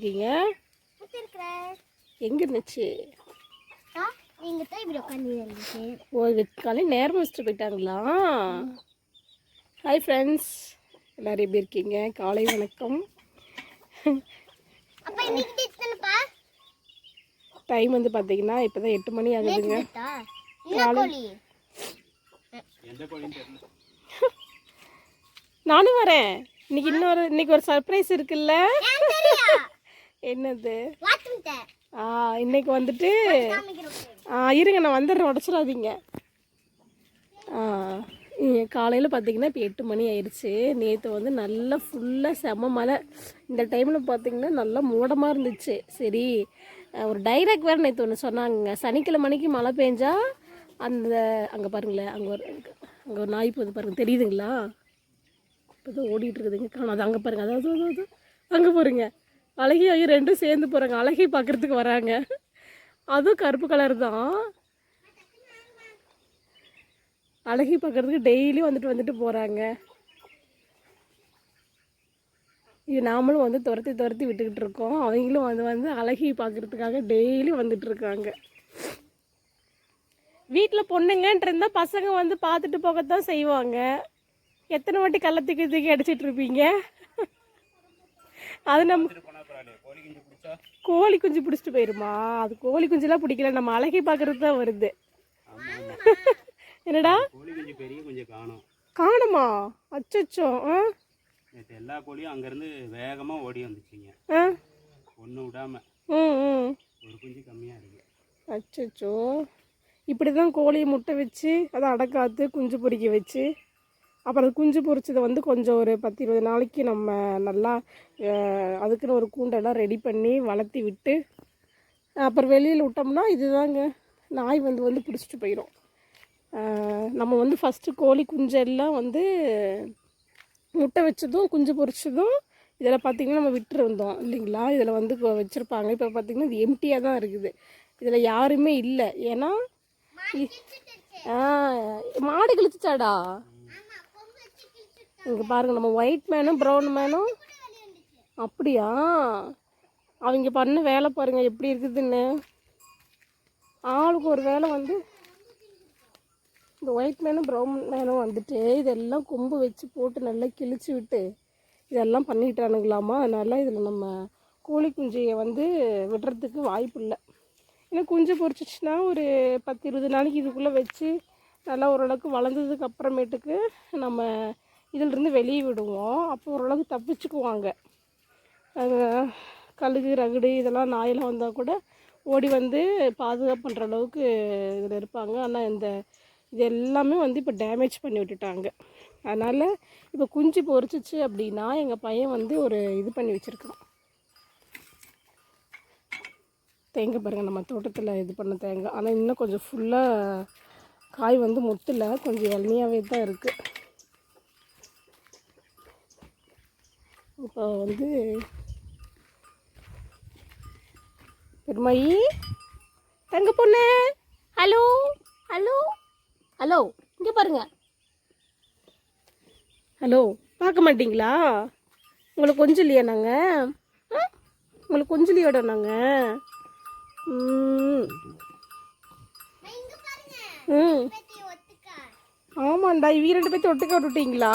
இருக்கீங்க? எங்கே இருந்துச்சு? ஓ காலையில் நேரம் வச்சுட்டு போயிட்டாங்களா? ஹாய் ஃப்ரெண்ட்ஸ், எல்லோரும் எப்படி இருக்கீங்க? காலை வணக்கம். டைம் வந்து பார்த்தீங்கன்னா இப்போ தான் 8 மணி ஆகுதுங்க. நானும் வரேன். இன்னைக்கு ஒரு சர்ப்ரைஸ் இருக்குல்ல? என்னது? இன்னைக்கு வந்துட்டு இருங்க, நான் வந்துடுறேன், உடச்சிடாதீங்க. காலையில் பார்த்தீங்கன்னா இப்போ 8 மணி ஆயிடுச்சு. நேற்று வந்து நல்லா ஃபுல்லாக செம மழை. இந்த டைமில் பார்த்தீங்கன்னா நல்லா மூடமாக இருந்துச்சு. சரி, ஒரு டைலாக் வேறு நேற்று ஒன்று சொன்னாங்க. சனிக்கிழமை மணிக்கு மழை பெஞ்சா அந்த அங்கே பாருங்களேன், அங்கே ஒரு நாய் போகுது பாருங்கள், தெரியுதுங்களா? இப்போ தான் ஓடிட்டு இருக்குதுங்க, காணாது. அங்கே பாருங்கள், அதாவது அங்கே போகிறீங்க. அழகி ஐயோ ரெண்டும் சேர்ந்து போகிறாங்க. அழகி பார்க்குறதுக்கு வராங்க. அதுவும் கருப்பு கலர் தான். அழகி பார்க்குறதுக்கு டெய்லியும் வந்துட்டு போகிறாங்க. இது நாமளும் வந்து துரத்தி விட்டுக்கிட்டு இருக்கோம். அவங்களும் வந்து அழகி பார்க்குறதுக்காக டெய்லி வந்துட்டுருக்காங்க. வீட்டில் பொண்ணுங்கன்ட்டு இருந்தால் பசங்க வந்து பார்த்துட்டு போகத்தான் செய்வாங்க. எத்தனை வாட்டி கள்ள தூக்கி அடிச்சிட்டு இருப்பீங்க? அது நம்ம கோழி குஞ்சு பிடிச்சிட்டு போயிருமா? அது கோழி குஞ்செல்லாம் பிடிக்கல, நம்ம அழகி பார்க்கறது தான் வருது. என்னடா காணுமா? அச்சோ. எல்லா கோழியும் அங்கேருந்து வேகமாக ஓடி வந்துச்சுங்க, ஒன்று விடாம. ஒரு குஞ்சு கம்மியாக இருக்கு. அச்சோ, இப்படி தான் கோழியை முட்டை வச்சு அதை அடக்காத்து குஞ்சு பொறிக்க வச்சு அப்புறம் அது குஞ்சு பொறிச்சதை வந்து கொஞ்சம் ஒரு 10-20 நாளைக்கு நம்ம நல்லா அதுக்குன்னு ஒரு கூண்டெல்லாம் ரெடி பண்ணி வளர்த்தி விட்டு அப்புறம் வெளியில் விட்டோம்னா இதுதாங்க, நாய் வந்து பிடிச்சிட்டு போயிடும். நம்ம வந்து ஃபஸ்ட்டு கோழி குஞ்செல்லாம் வந்து முட்டை வச்சதும் குஞ்சு பொறிச்சதும் இதில் பார்த்திங்கன்னா நம்ம விட்டுருந்தோம் இல்லைங்களா? இதில் வந்து வச்சுருப்பாங்க. இப்போ பார்த்திங்கன்னா இது எம்டியாக தான் இருக்குது. இதில் யாருமே இல்லை. ஏன்னா மாடு கிழிச்சிச்சாடா? இங்கே பாருங்கள், நம்ம ஒயிட் மேனும் ப்ரௌன் மேனும். அப்படியா? அவங்க பண்ண வேலை பாருங்கள் எப்படி இருக்குதுன்னு. ஆளுக்கு ஒரு வேலை வந்து இந்த ஒயிட் மேனும் ப்ரௌன் மேனும் வந்துட்டு இதெல்லாம் கொம்பு வச்சு போட்டு நல்லா கிழிச்சு விட்டு இதெல்லாம் பண்ணிட்டானுங்களாமா. அதனால் இதில் நம்ம கோழி குஞ்சியை வந்து விடுறதுக்கு வாய்ப்பு இல்லை. ஏன்னா குஞ்சு பொறிச்சிச்சுன்னா ஒரு 10-20 நாளைக்கு இதுக்குள்ளே வச்சு நல்லா ஓரளவுக்கு வளர்ந்ததுக்கு அப்புறமேட்டுக்கு நம்ம இதிலிருந்து வெளியே விடுவோம். அப்போ ஓரளவுக்கு தப்பிச்சுக்குவாங்க. கழுகு ரகுடு இதெல்லாம் நாயெல்லாம் வந்தால் கூட ஓடி வந்து பாதுகாப்பு பண்ணுற அளவுக்கு இதில் இருப்பாங்க. ஆனால் இது எல்லாமே வந்து இப்போ டேமேஜ் பண்ணி விட்டுட்டாங்க. அதனால் இப்போ குஞ்சு பொறிச்சிச்சு அப்படின்னா எங்கள் பையன் வந்து ஒரு இது பண்ணி வச்சுருக்கான். தேங்காய் பாருங்கள், நம்ம தோட்டத்தில் இது பண்ண தேங்காய். ஆனால் இன்னும் கொஞ்சம் ஃபுல்லாக காய் வந்து முத்தில் கொஞ்சம் இளநியாகவே தான் இருக்குது. இப்போ வந்து பெருமாயி தங்க பொண்ணு, ஹலோ ஹலோ ஹலோ, இங்கே பாருங்க. ஹலோ, பார்க்க மாட்டிங்களா? உங்களுக்கு கொஞ்சம் இல்லையா? நாங்கள் உங்களுக்கு கொஞ்சம் இல்லையோட நாங்கள் ஆமாண்டா, இவங்க 2 பேர்த்து ஒட்டுக்க விட்டுட்டீங்களா?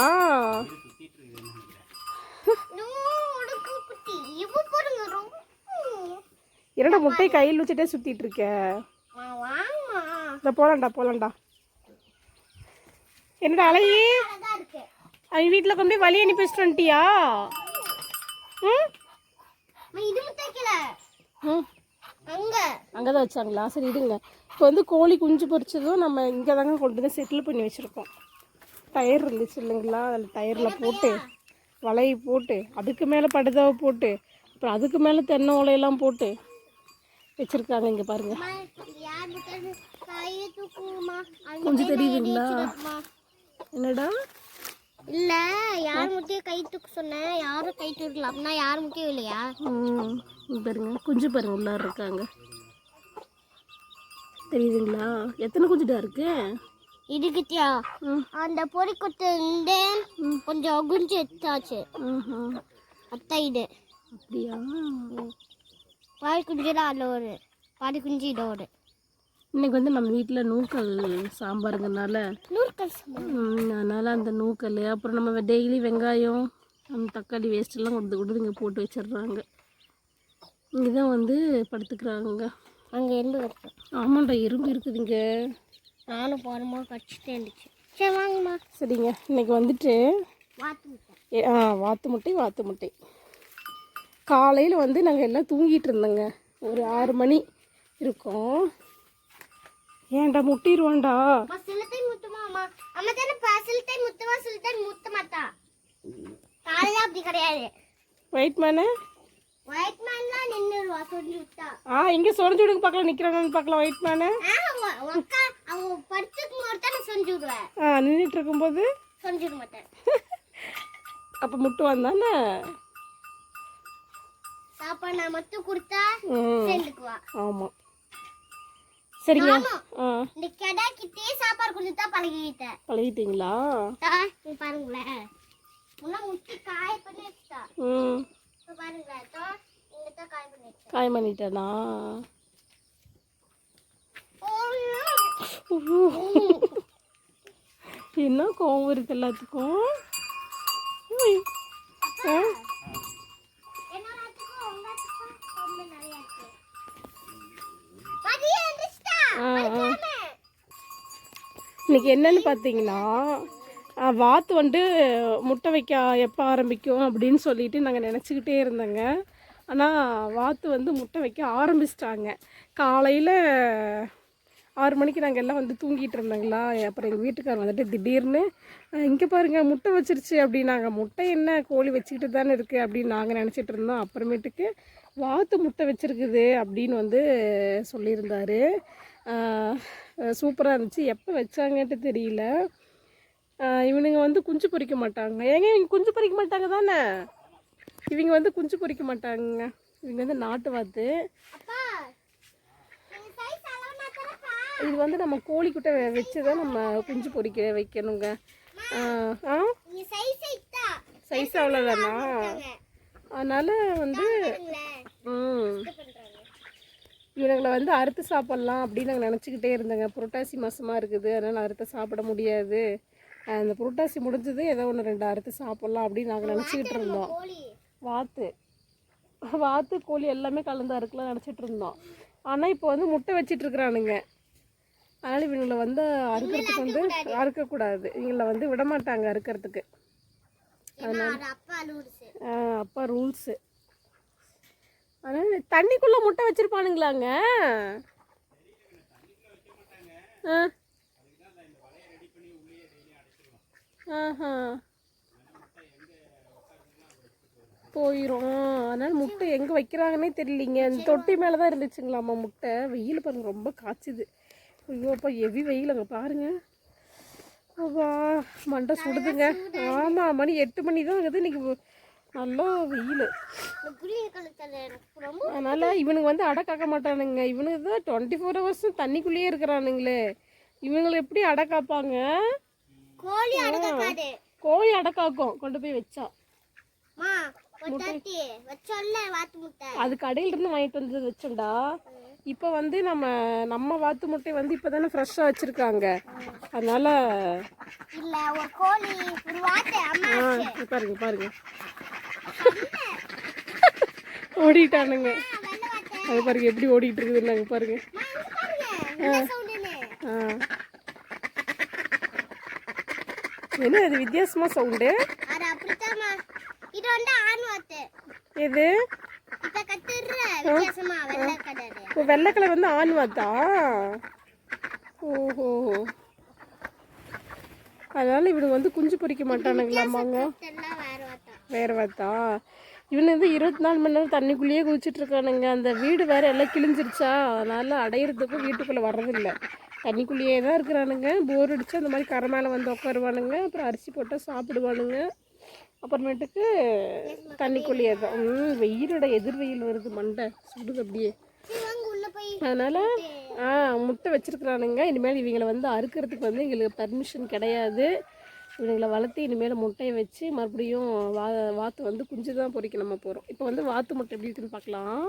இரண்டு முட்டை கையில் வச்சுட்டே சுற்றிட்டு இருக்க. போலாண்டா. என்னடா அழகி, அவங்க வீட்டில் கொண்டு போய் வழி அனுப்பி வச்சுட்டு வந்துட்டியா? அங்கே தான் வச்சாங்களா? சரி இடுங்க. இப்போ வந்து கோழி குஞ்சு பொறிச்சதும் நம்ம இங்கே தாங்க கொண்டு வந்து செட்டில் பண்ணி வச்சுருக்கோம். டயர் இருந்துச்சு இல்லைங்களா? அதில் டயரில் போட்டு வலையை போட்டு அதுக்கு மேலே படுதாவை போட்டு அப்புறம் அதுக்கு மேலே தென்னை ஓலையெல்லாம் போட்டு வச்சுருக்காங்க. இங்கே பாருங்கள், கொஞ்சம் தெரியுதுங்களா? என்னடா? இல்லை, யார் முட்டையும் கை தூக்க சொன்னேன், யாரும் கை தூக்கலாம். அப்படின்னா யார் முட்டையும் இல்லையா? பாருங்க, குஞ்சு பாருங்க உள்ளார இருக்காங்க, தெரியுதுங்களா? எத்தனை குஞ்சுடா இருக்கு? இதுக்கிட்டியா அந்த பொறி கொத்து கொஞ்சம் குஞ்சு எடுத்தாச்சு. அத்தை இது அப்படியா? பாதி குஞ்சுலாம் அதில் ஒரு பாதி குஞ்சு இதில் ஒரு. இன்னைக்கு வந்து நம்ம வீட்டில் நூக்கல் சாம்பாருங்கனால நூறுக்கல் அதனால் அந்த நூக்கல் அப்புறம் நம்ம டெய்லி வெங்காயம் அந்த தக்காளி வேஸ்ட்டெல்லாம் கொடுத்து கொடுத்து இங்கே போட்டு வச்சிடுறாங்க. இங்கே தான் வந்து படுத்துக்கிறாங்க. அங்கே எறும்பு இருக்கு. ஆமாண்டா, எறும்பு இருக்குதுங்க. நானும் போகும்போது கடிச்சிட்டே இருந்துச்சு. சரி வாங்கம்மா. சரிங்க, இன்னைக்கு வந்துட்டு வாத்து முட்டை. வாத்து முட்டை காலையில் வந்து நாங்கள் எல்லாம் தூங்கிட்டு இருந்தோங்க. ஒரு 6 மணி இருக்கும். ஏன்டா முட்டிடுவான்டா? சில டைம் முத்துமா அம்மா. அம்மா தானே சில டைம் முத்துவா, சில டைம் முத்த மாட்டா. காலையில அப்படி கிடையாது. ஒயிட் மேனு ஒயிட் மேன்லாம் நின்னுடுவா சொல்லி விட்டா. இங்கே சொரிஞ்சு விடுங்க பார்க்கலாம், நிற்கிறானு பார்க்கலாம். ஒயிட் மேனு அக்கா அவங்க படுத்துக்கும் போது தான் நான் சொரிஞ்சு விடுவேன். நின்றுட்டு இருக்கும்போது சொரிஞ்சு விட மாட்டேன். அப்போ முட்டுவான் தானே. சாப்பாடு நான் மட்டும் கொடுத்தா சேர்ந்துக்குவா. ஆமாம், சரிங்க. இந்த கடை கிட்டே சாப்பாடு கொடுத்துட்டா பழகிட்டீங்களா? பாருங்களேன், முன்ன முட்டி காய பண்ணி வச்சுட்டா. பாருங்களேன், காய பண்ணிட்டேனா? என்ன கோவம் இருக்கு எல்லாத்துக்கும். இன்னைக்கு என்னன்னு பார்த்தீங்கன்னா, வாத்து வந்துட்டு முட்டை வைக்க எப்போ ஆரம்பிக்கும் அப்படின்னு சொல்லிட்டு நாங்கள் நினச்சிக்கிட்டே இருந்தோங்க. ஆனால் வாத்து வந்து முட்டை வைக்க ஆரம்பிச்சிட்டாங்க. காலையில் 6 மணிக்கு நாங்கள் எல்லாம் வந்து தூங்கிட்டு இருந்தோங்களா. அப்புறம் எங்கள் வீட்டுக்காரர் வந்துட்டு திடீர்னு இங்கே பாருங்கள் முட்டை வச்சிருச்சு அப்படின்னாங்க. முட்டை என்ன, கோழி வச்சுக்கிட்டு தானே இருக்குது அப்படின்னு நாங்கள் நினச்சிட்டு இருந்தோம். அப்புறமேட்டுக்கு வாத்து முட்டை வச்சுருக்குது அப்படின்னு வந்து சொல்லியிருந்தார். சூப்பராக இருந்துச்சு. எப்போ வச்சாங்கன்ட்டு தெரியல. இவனுங்க வந்து குஞ்சு பொரிக்க மாட்டாங்க. ஏங்க இவங்க குஞ்சு பொரிக்க மாட்டாங்க தானே? இவங்க வந்து குஞ்சு பொரிக்க மாட்டாங்க. இவங்க வந்து நாட்டு வாத்து. இது வந்து நம்ம கோழிக்குட்டை வச்சு தான் நம்ம குஞ்சு பொரிக்க வைக்கணுங்க. சைஸ் அவ்வளோதானா? அதனால் வந்து இவங்களை வந்து அறுத்து சாப்பிட்லாம் அப்படின்னு நாங்கள் நினச்சிக்கிட்டே இருந்தோங்க. புரட்டாசி மாதமாக இருக்குது, அதனால் அறுத்து சாப்பிட முடியாது. அந்த புரட்டாசி முடிஞ்சது ஏதோ ஒன்று 2 அறுத்து சாப்பிட்லாம் அப்படின்னு நாங்கள் நினச்சிக்கிட்டு இருந்தோம். வாத்து கோழி எல்லாமே கலந்து அறுக்கலாம் நினச்சிட்டு இருந்தோம். ஆனால் இப்போ வந்து முட்டை வச்சிட்ருக்குறானுங்க. அதனால் இவங்களை வந்து அறுக்கிறதுக்கு வந்து அறுக்கக்கூடாது. இவங்களை வந்து விடமாட்டாங்க அறுக்கிறதுக்கு. அதனால் அப்பா ரூல்ஸு. அதனால் தண்ணிக்குள்ளே முட்டை வச்சுருப்பானுங்களாங்க. போயிடும். அதனால் முட்டை எங்கே வைக்கிறாங்கன்னே தெரியலிங்க. இந்த தொட்டி மேலே தான் இருந்துச்சுங்களாம்மா முட்டை. வெயில் பாருங்கள் ரொம்ப காய்ச்சிது. ஐயோப்பா ஹெவி வெயில் அங்கே பாருங்கள். அப்பா மண்டை சுடுதுங்க. ஆமாம், மணி 8 மணி தான் ஆகுது. இன்றைக்கி நல்லா வெயில். அதனால் இவனுக்கு வந்து அடை காக்க மாட்டானுங்க. இவனுக்கு தான் 24 ஹவர்ஸ் தண்ணிக்குள்ளேயே இருக்கிறானுங்களே. இவங்களை எப்படி அடை காப்பாங்க? கோழி அடை காக்கும் கொண்டு போய் வச்சா. அது கடையிலிருந்து வாங்கிட்டு வந்து வச்சோண்டா. இப்போ வந்து நம்ம வாத்து முட்டை வந்து இப்போ தானே ஃப்ரெஷ்ஷாக வச்சுருக்காங்க. அதனால் பாருங்க ஓடிட்டானுங்க. அது பாருங்க எப்படி ஓடிட்டு இருக்குதுன்னாங்க பாருங்க. என்ன அது வித்தியாசமா சவுண்டு? எது? வெள்ளை கலர் வந்து ஆண் வாத்தா? ஓஹோ, அதனால இவனுக்கு வந்து குஞ்சு பொரிக்க மாட்டானுங்களாமாங்க. வேற வாத்தா? இவனு வந்து 24 மணி நேரம் தண்ணிக்குள்ளேயே குதிச்சுட்டு இருக்கானுங்க. அந்த வீடு வேற எல்லாம் கிழிஞ்சிருச்சா, அதனால அடையிறதுக்கும் வீட்டுக்குள்ளே வர்றதில்லை. தண்ணிக்குள்ளேயே தான் இருக்கிறானுங்க. போர் அடிச்சு அந்த மாதிரி கரை மேலே வந்து உட்காருவானுங்க. அப்புறம் அரிசி போட்டால் சாப்பிடுவானுங்க. அப்புறமேட்டுக்கு தண்ணிக்குள்ளேயே தான். வெயிலோட எதிர் வெயில் வருது, மண்டை சுடுது அப்படியே. அதனால் முட்டை வச்சுருக்குறானுங்க. இனிமேல் இவங்களை வந்து அறுக்கிறதுக்கு வந்து எங்களுக்கு பர்மிஷன் கிடையாது. இவங்களை வளர்த்து இனிமேல் முட்டையை வச்சு மறுபடியும் வாத்து வந்து குஞ்சு தான் பொறிக்க நம்ம போகிறோம். இப்போ வந்து வாத்து முட்டை எப்படி இருக்குன்னு பார்க்கலாம்.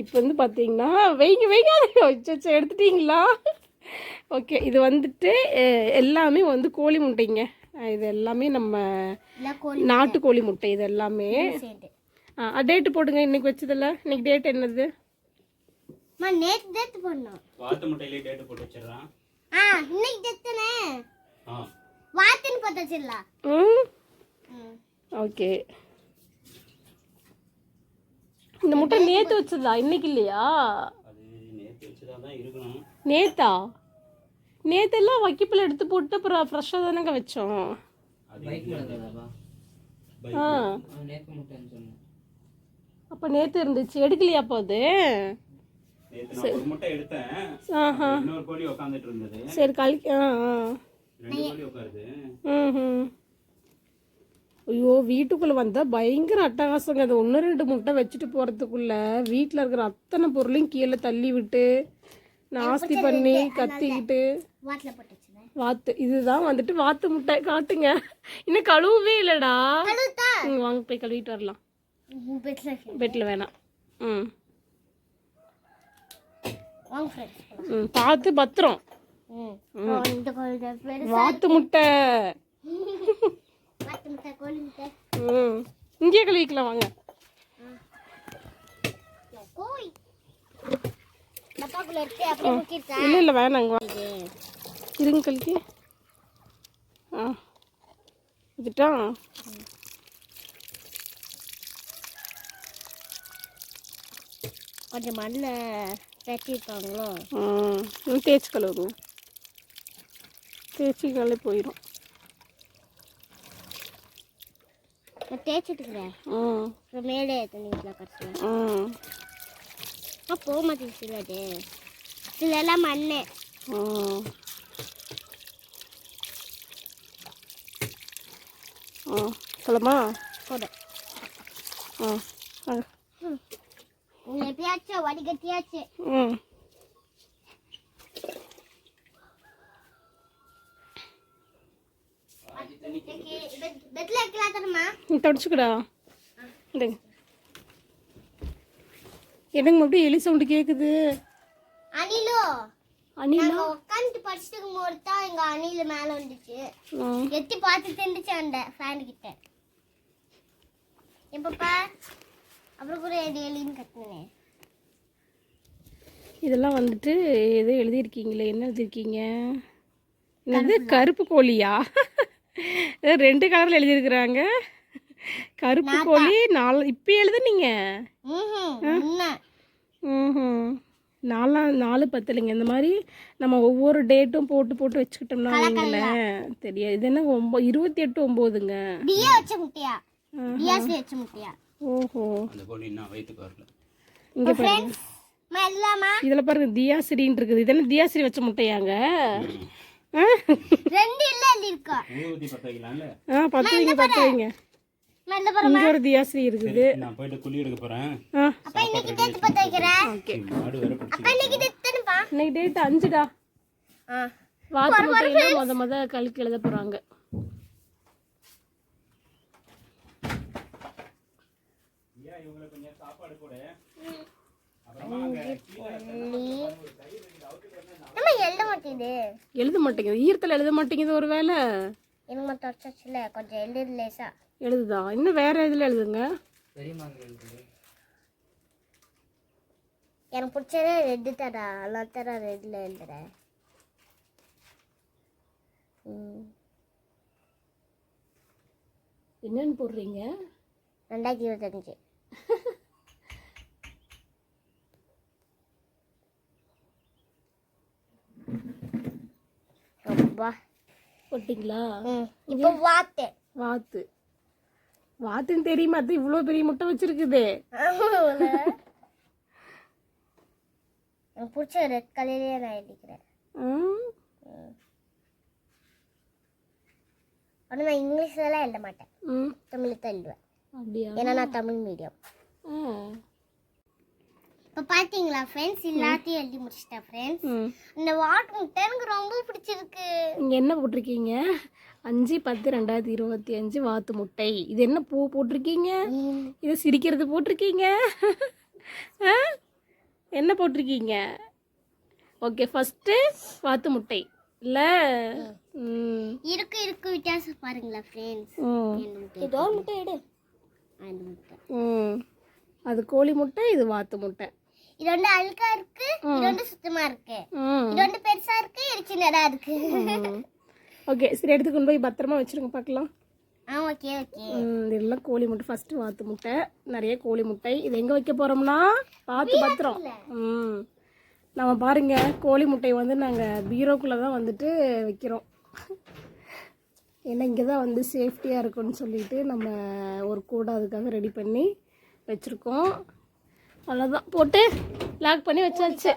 இப்போ வந்து பார்த்தீங்கன்னா வைங்க வச்சு எடுத்துட்டிங்களா? ஓகே, இது வந்துட்டு எல்லாமே வந்து கோழி முட்டைங்க. இது எல்லாமே நம்ம நாட்டுக்கோழி முட்டை. இது எல்லாமே டேட்டு போட்டுங்க. இன்னைக்கு வச்சதில்ல. இன்னைக்கு டேட் என்னது? டேட் பண்ணோம். வாத்து முட்டையிலே டேட் போட்டு வச்சிடறான். இன்னைக்கு டேட்னே. வாத்துன்னு போட்டு வச்சிடலாம். ஓகே. இந்த முட்டை நேத்து வச்சதா? இன்னைக்கு இல்லையா? அது நேத்து வச்சதா தான் இருக்கணும். நேத்தா? நேத்தெல்லாம் வைக்கப்பில் எடுத்து போட்டு அப்புறம் ஃப்ரெஷ்ஷாக தானேங்க வச்சோம். அப்போ நேற்று இருந்துச்சு, எடுக்கலையா? அப்போ அது ஒரு முட்டை எடுத்தேன். இன்னொரு கோழி உட்காந்துட்டு இருந்தது. சரி, கழிக்க. ரெண்டு கோழி உட்காருது. ஐயோ, வீட்டுக்குள்ளே வந்தால் பயங்கர அட்டகாசங்க. அது 1-2 முட்டை வச்சுட்டு போகிறதுக்குள்ள வீட்டில் இருக்கிற அத்தனை பொருளையும் கீழே தள்ளி விட்டு நாஸ்தி பண்ணி கத்திக்கிட்டு. வாத்து இதுதான் வந்துட்டு வாத்து முட்டை. காட்டுங்க, இன்னும் கழுவவே இல்லைடா. வாங்க போய் கழுவிட்டு வரலாம். பெட்டில் வேணாம். பார்த்து பத்திரம். வாத்து முட்டை இங்கே கழுவிக்கலாம். வாங்க. இல்லை வேணாங்க, இருங்க கழிக்கு. இதுட்டா கொஞ்சம் மண்ணில் தேய்ச்சிருக்காங்களோ. தேய்ச்சி கழுவுங்க. தேய்ச்சி கழுவி போயிடும். தேய்ச்சிட்டுக்கிறேன். மேலே தண்ணியில் கடைசி போக மாட்டேங்குது. சிலது சிலெல்லாம் மண்ணு. சொல்லமா போட எப்பயாச்சும் வடிகட்டியாச்சு. தொடச்சுக்கடா. எனக்கு மட்டும் எலி சவுண்டு கேக்குது. அணிலோ அணிலோ உட்காந்து படிச்சுட்டு இருக்கும்போது தான் எங்க அணில மேல வந்துச்சு. எத்தி பார்த்துட்டு இருந்துச்சு அந்த ஃபேன் கிட்ட. எப்பப்பா அப்புறம் கூட எலின்னு கத்துனேன். இதெல்லாம் வந்துட்டு ஏதோ எழுதியிருக்கீங்களே, என்ன எழுதியிருக்கீங்க? என்னது, கருப்பு கோழியா? 2 கலரில் எழுதியிருக்கிறாங்க. கருப்பு கோழி 4. இப்போ எழுதுனீங்க 4 பத்தலைங்க. இந்த மாதிரி நம்ம ஒவ்வொரு டேட்டும் போட்டு போட்டு வச்சுக்கிட்டோம்னா வைங்களேன் தெரியாது. இது என்ன 28/9ங்க. டியா வச்ச முட்டையா? டியாஸ் வச்ச முட்டையா? ஓஹோ, அந்த கோழி இன்னும் வயித்துக்கு வரல. இங்க பாருங்க, இதுல பாருங்க தியாசிரின்னு இருக்குது. இது என்ன தியாசிரி வச்ச முட்டையாங்க? 2 இல்ல இருக்கா. ஊதி பத்த வைக்கலாம்ல. பத்த வைங்க. இங்க ஒரு தியாசிரி இருக்குது. நான் போயிட்டு குழி எடுக்க போறேன். அப்ப இன்னைக்கு டேட் பத்த வைக்கிறேன். ஓகே, மாடு வேற பிடிச்சி. அப்ப இன்னைக்கு டேட் தானப்பா? இன்னைக்கு டேட் 5டா. வாத்து முட்டையில முத கழிக்கு எழுத போறாங்க. இவங்களுக்கு கொஞ்சம் சாப்பாடு கூட. எழுத மாட்டேங்குது. ஈரத்தில் எழுத மாட்டேங்குது. ஒரு வேலை எனக்கு மட்டும் வச்சாச்சுல கொஞ்சம் எழுது லேசா எழுதுதா. இன்னும் வேற இதில் எழுதுங்க. எனக்கு பிடிச்சதே ரெட்டு தரா. அதனால தர ரெட்டில் எழுதுறேன். என்னன்னு போடுறீங்க? 2025. போட்டிங்களா? இப்போ வாத்துன்னு தெரியுமா? அது இவ்வளோ பெரிய முட்டை வச்சிருக்குது. எனக்கு பிடிச்ச ரெட் கலர்லேயே நான் எழுதிக்கிறேன். ஆனால் நான் இங்கிலீஷ்லலாம் எழுத மாட்டேன். தமிழ் தான் எழுதுவேன். அப்படியா? ஏன்னா நான் தமிழ் மீடியம். இப்போ பார்த்தீங்களா ஃப்ரெண்ட்ஸ், எல்லாத்தையும் எழுதி முடிச்சிட்டேன் ஃப்ரெண்ட்ஸ். இந்த வாட் முட்டை எனக்கு ரொம்ப பிடிச்சிருக்கு. இங்கே என்ன போட்டிருக்கீங்க? 5/10/2025 வாத்து முட்டை. இது என்ன பூ போட்டிருக்கீங்க? இது சிரிக்கிறது போட்டிருக்கீங்க. என்ன போட்டிருக்கீங்க? ஓகே, ஃபஸ்ட்டு வாத்து முட்டை இல்லை? இருக்கு வித்தியாசம் பாருங்களா ஃப்ரெண்ட்ஸ். ஏதோ முட்டை எடு. அது கோழி முட்டை, இது வாத்து முட்டை. இது வந்து அழுக்கா இருக்கு, இது வந்து சுத்தமா இருக்கு. இது வந்து பெருசா இருக்கு, இது சின்னதா இருக்கு. ஓகே, சரி, எடுத்து கொண்டு போய் பத்திரமா வச்சிருங்க பார்க்கலாம். Okay okay. இதெல்லாம் கோழி முட்டை. ஃபஸ்ட்டு வாத்து முட்டை, நிறைய கோழி முட்டை. இது எங்கே வைக்க போகிறோம்னா பார்த்து பத்திரம். நம்ம பாருங்க, கோழி முட்டை வந்து நாங்கள் பீரோக்குள்ளே தான் வந்துட்டு வைக்கிறோம். ஏன்னா இங்கே தான் வந்து சேஃப்டியாக இருக்குன்னு சொல்லிட்டு நம்ம ஒரு கூடை அதுக்காக ரெடி பண்ணி வச்சுருக்கோம். அவ்வளோதான், போட்டு லாக் பண்ணி வச்சாச்சு.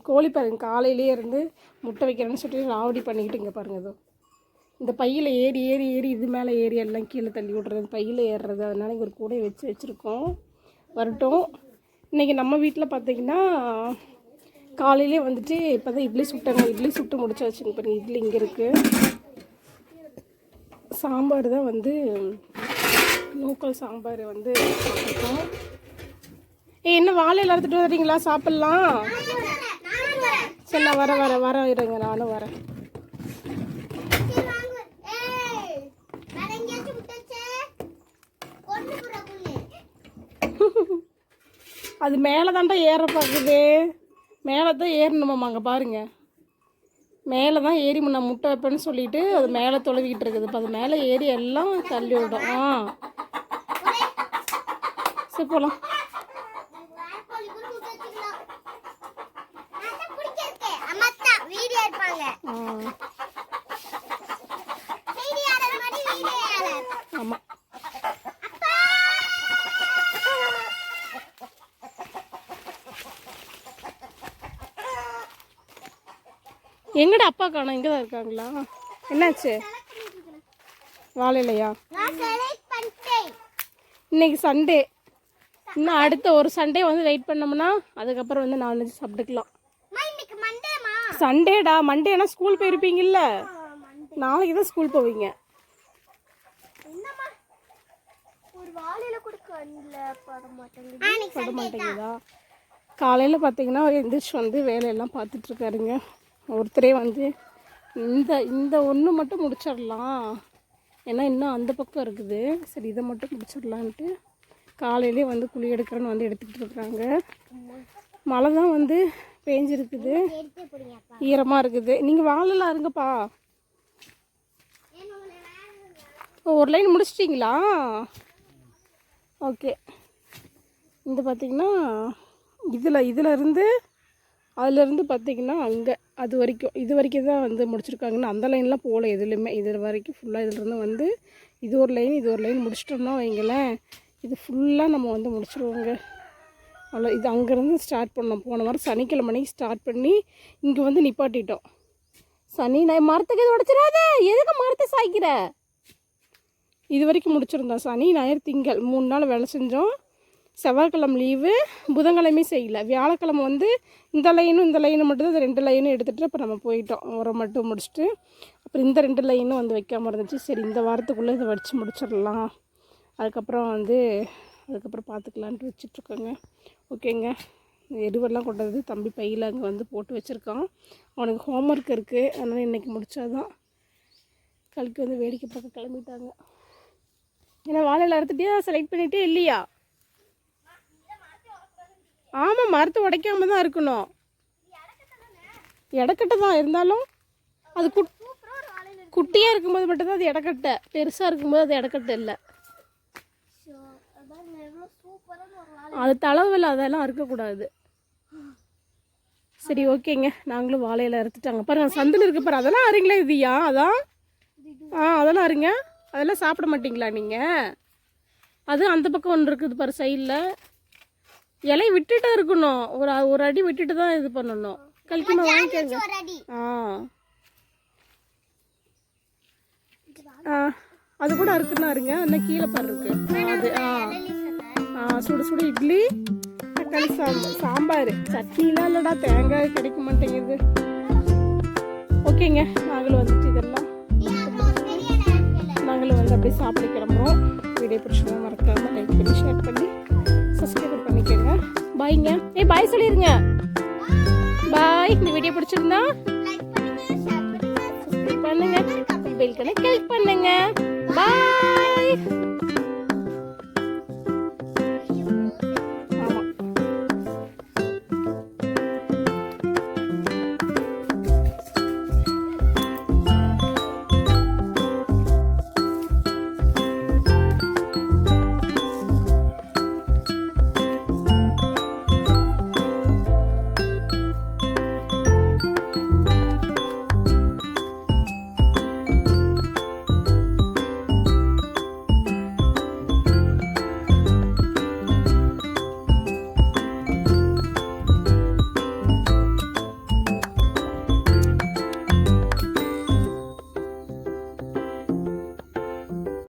கோழி பாருங்க, காலையிலேயே இருந்து முட்டை வைக்கிறேன்னு சொல்லிட்டு ராவடி பண்ணிக்கிட்டு இங்கே பாருங்க. இதோ இந்த பையில் ஏறி ஏறி ஏறி இது மேலே ஏறி எல்லாம் கீழே தள்ளி விட்றது, பையில் ஏறுறது. அதனால இங்கே ஒரு கூடையை வச்சுருக்கோம். வரட்டும். இன்றைக்கி நம்ம வீட்டில் பார்த்திங்கன்னா காலையிலே வந்துட்டு இப்போ தான் இட்லி சுட்டாங்க. இட்லி சுட்டு முடிச்சாச்சுங்க பாருங்க. இட்லி இங்கே இருக்குது. சாம்பார் தான் வந்து லோக்கல் சாம்பார் வந்து சாப்பிட்டோம். என்ன வாழையில் அறுத்துட்டு வரீங்களா? சாப்பிட்லாம். சரி, நான் வர இருங்க, நானும் வரேன். அது மேலே தான்டா ஏற பார்க்குது. மேலே தான் ஏறணுமாம்மா. அங்கே பாருங்கள், மேலே தான் ஏறி நான் முட்டை வைப்பேன்னு சொல்லிட்டு அது மேலே தொலைவிக்கிட்டு இருக்குது. இப்போ அது மேலே ஏறி எல்லாம் தள்ளி விடும். சரி, போகலாம். ஆமாம், எங்கடா அப்பா காணோம்? இங்கே தான் இருக்காங்களா? என்னாச்சு? வாழையிலையா? இன்னைக்கு சண்டே. இன்னும் அடுத்த ஒரு சண்டே வந்து வெயிட் பண்ணோம்னா அதுக்கப்புறம் வந்து நான்வெஜ் சாப்பிட்டுக்கலாம். சண்டேடா. மண்டேனா ஸ்கூல் போயிருப்பீங்கல்ல, நாளைக்கு தான் ஸ்கூல் போவீங்க. பட மாட்டேங்குதா? காலையில் பார்த்தீங்கன்னா எந்திரிச்சு வந்து வேலையெல்லாம் பார்த்துட்ருக்காருங்க. ஒருத்தரே வந்து இந்த ஒன்று மட்டும் முடிச்சிடலாம், ஏன்னா இன்னும் அந்த பக்கம் இருக்குது. சரி, இதை மட்டும் முடிச்சிடலான்ட்டு காலையிலே வந்து குழி எடுக்கிறேன்னு வந்து எடுத்துக்கிட்டு இருக்கிறாங்க. மழை தான் வந்து பேஞ்சிருக்குது, ஈரமாக இருக்குது. நீங்கள் வாழலாம் இருங்கப்பா. ஒரு லைன் முடிச்சிட்டிங்களா? ஓகே. இந்த பார்த்திங்கன்னா இதில் அதிலேருந்து பார்த்திங்கன்னா அங்கே அது வரைக்கும் இது வரைக்கும் தான் வந்து முடிச்சிருக்காங்கன்னா அந்த லைன்லாம் போகல எதுலேயுமே. இது வரைக்கும் ஃபுல்லாக இதிலிருந்து வந்து இது ஒரு லைன் முடிச்சிட்டோம்னா வைங்களேன், இது ஃபுல்லாக நம்ம வந்து முடிச்சிடுவோங்க. அவ்வளோ. இது அங்கேருந்து ஸ்டார்ட் பண்ணோம். போன வாரம் சனிக்கிழமைக்கு ஸ்டார்ட் பண்ணி இங்கே வந்து நிப்பாட்டிட்டோம். மரத்துக்கு எது உடச்சிடாத, எதுக்கு மரத்தை சாய்க்கிற? இது வரைக்கும் முடிச்சிருந்தோம். சனி ஞாயிறு திங்கள் 3 நாள் வேலை செஞ்சோம். செவ்வாய்க்கிழமை லீவு, புதன்கிழமையும் செய்யலை. வியாழக்கிழமை வந்து இந்த லைனும் மட்டும் தான் 2 லைனும் எடுத்துகிட்டு அப்புறம் நம்ம போயிட்டோம். உரம் மட்டும் முடிச்சுட்டு அப்புறம் இந்த 2 லைனும் வந்து வைக்காமல் இருந்துச்சு. சரி, இந்த வாரத்துக்குள்ளே இதை வச்சு முடிச்சிடலாம், அதுக்கப்புறம் பார்த்துக்கலான்ட்டு வச்சிட்ருக்கோங்க. ஓகேங்க. எருவெல்லாம் கொண்டது தம்பி பையில் அங்கே வந்து போட்டு வச்சுருக்கான். அவனுக்கு ஹோம்ஒர்க் இருக்குது, அதனால் இன்றைக்கி முடித்தாதான். கழுக்கு வந்து வேடிக்கை பார்க்க கிளம்பிட்டாங்க. ஏன்னா வாழையில் அறுத்துட்டியா? செலக்ட் பண்ணிகிட்டே இல்லையா? ஆமாம், மரத்தை உடைக்காமல் தான் இருக்கணும். இடக்கட்டை தான் இருந்தாலும் அது குட்டியாக இருக்கும்போது மட்டும்தான் அது இடக்கட்டை, பெருசாக இருக்கும்போது அது இடக்கட்டை இல்லை. அது தளவில் அதெல்லாம் அறுக்கக்கூடாது. சரி, ஓகேங்க. நாங்களும் வாழையில அறுத்துட்டாங்க பாருங்க. சந்தில் இருக்கு பாரு, அதெல்லாம் அருங்களா? இதுயா? அதான் அதெல்லாம் அருங்க. அதெல்லாம் சாப்பிட மாட்டிங்களா நீங்கள்? அது அந்த பக்கம் ஒன்று இருக்குது பாரு, சைடில் இலையை விட்டுட்டு இருக்கணும். ஒரு அடி விட்டுட்டு தான் இது பண்ணணும். கழிக்கமா வாங்கிக்கோங்க. அது கூட இருக்குன்னா இருங்க. இன்னும் கீழே பாரு இருக்கு அது. சுடு சுடு இட்லி தக்காளி சாம்பார். சட்னிலாம் இல்லைடா, தேங்காய் கிடைக்க மாட்டேங்குது. ஓகேங்க, நாங்களும் வந்துட்டு இதெல்லாம் நாங்களும் வந்து அப்படியே சாப்பிட கிளம்புறோம். வீடியோ பிடிச்சவங்க மறக்காமல் லைக் பண்ணி ஷேர் பண்ணி சப்ஸ்கிரைப் பண்ணிக்கோங்க. பாய்ங்க. பாய் சொல்லிடுங்க. பாய். இந்த வீடியோ பிடிச்சிருந்தா சப்ஸ்கிரைப் பண்ணுங்க, பெல் ஐகானை கிளிக் பண்ணுங்க. பாய்.